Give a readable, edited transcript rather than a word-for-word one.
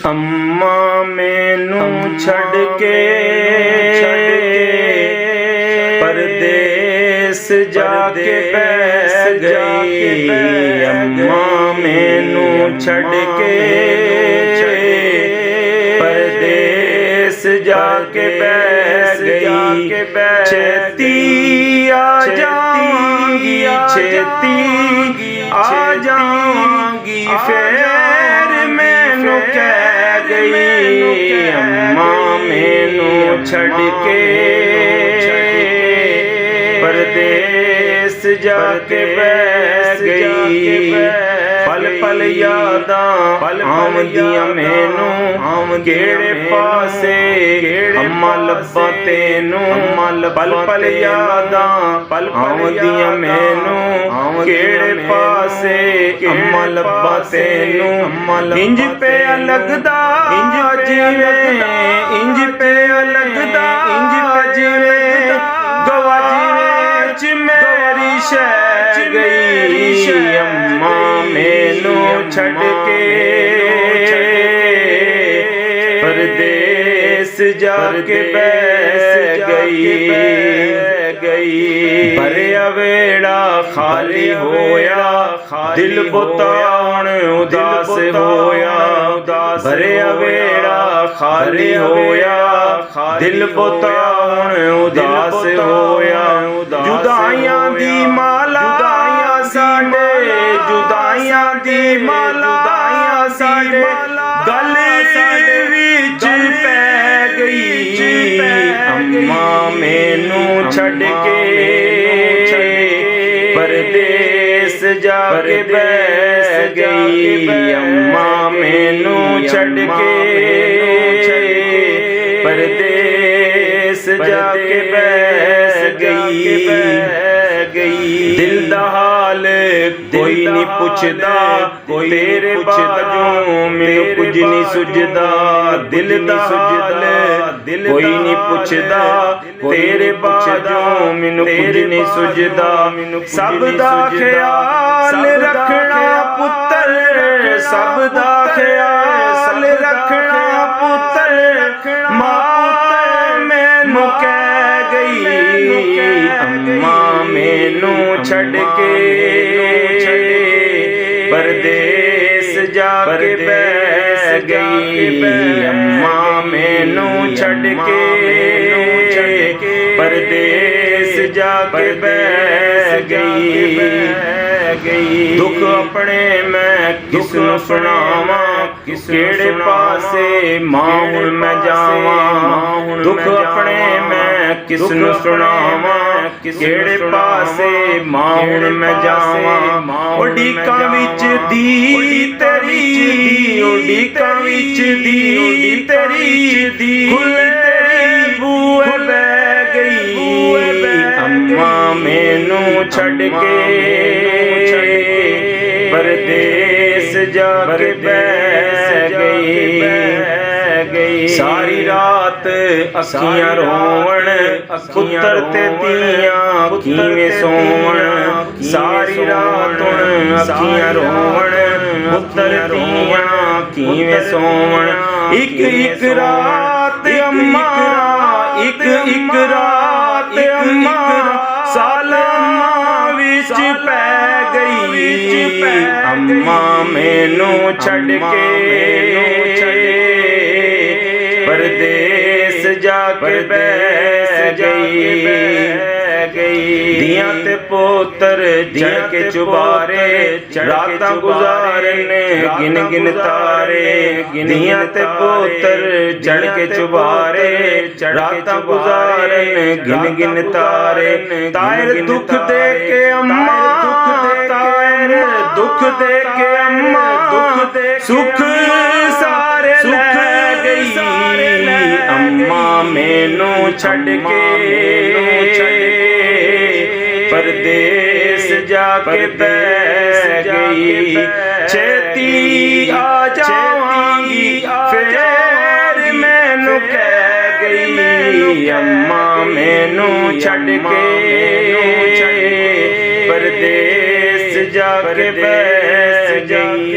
अम्मा मैनू छड़ के परदेस जाके बैस गई। अम्मा मैनू छड़ के परदेस जाके बैस गई। छेती आ जाऊंगी, छेती आ जाऊंगी, फिर मैनू कह गई। अम्मा मैनू छड़ के परदेस जाके बैस गई। पल पल यादां आउंदियां मैनू, केड़े पासे अम्मा लब्बां तेनू। पल पल यादां आउंदियां मैनू, केड़े पासे अम्मा लब्बां तेनू। इंज पे लगदा जिवें, इंज पे लगदा जिवें गवाच मेरी शह गई। अम्मा मैनू छड़ के परदेस जाके बैस गई। भरिया वेड़ा खाली होया, दिल बुताउण उदास होया। भरिया वेड़ा खाली होया, दिल बुताउण उदास होया। जुदाइयां दी माला साडे, जुदाइयां दी माला साडे गले विच पै गई। अम्मा मैनू छड़ के परदेस जाके बैस गई। अम्मा मैनू छड़ के परदेस जाके बैस गई। दिल दा हाल कोई नहीं पुछदा, तेरे बाजू मैनू कुछ नहीं सुझदा। दिल दा हाल कोई नहीं पुछदा, तेरे बाजू मैनू कुछ नहीं सुझदा। सब दा ख्याल रखना पुत्तर, सब दा ख्याल रखना पुत्तर। मां मैनू कह गई। अम्मा मैनू छड़ के परदेस जाके बैस गई। अम्मा मैनू छड़ के परदेस जाके बैस गई। दुख अपने मैं किसनू सुनावा, केड़े पासे मां हुण मैं जावा। दुख अपने मैं किसनू सुनावा, केड़े पासे मां हुण मैं जावा। उडीकां विच दी तेरी, उडीकां विच दी तेरी, खुले तेरी बूहे बह गई। अम्मा मैनू छड़ के परदेस जाके बैस गई। सारी रात अखियां रोवण, पुत्तर ते तियां किवें सोवण। सारी रात अखियां रोवण, पुत्तर तियां किवें सोवण। इक इक रात अम्मा, इक इक रात अम्मा सालां विच पै गई। अम्मा मैनू छड़ के परदेस जाके बैस गई। दियां ते पोतर चढ़ के चुबारे, रातां गुजारने गिन गिन तारे। दियां ते पोतर चढ़ के चुबारे, रातां गुजारने गिन गिन तारे। तायर दुख दे के अम्मा, तायर दुख दे के अम्मा, सुख सारे ले गई। अम्मा मैनू छड़ के परदेस जाके बैस गई। छेती आ जाऊंगी, फिर मैनू कह गई। अम्मा मैनू छड़ के परदेस जाके बैस गई।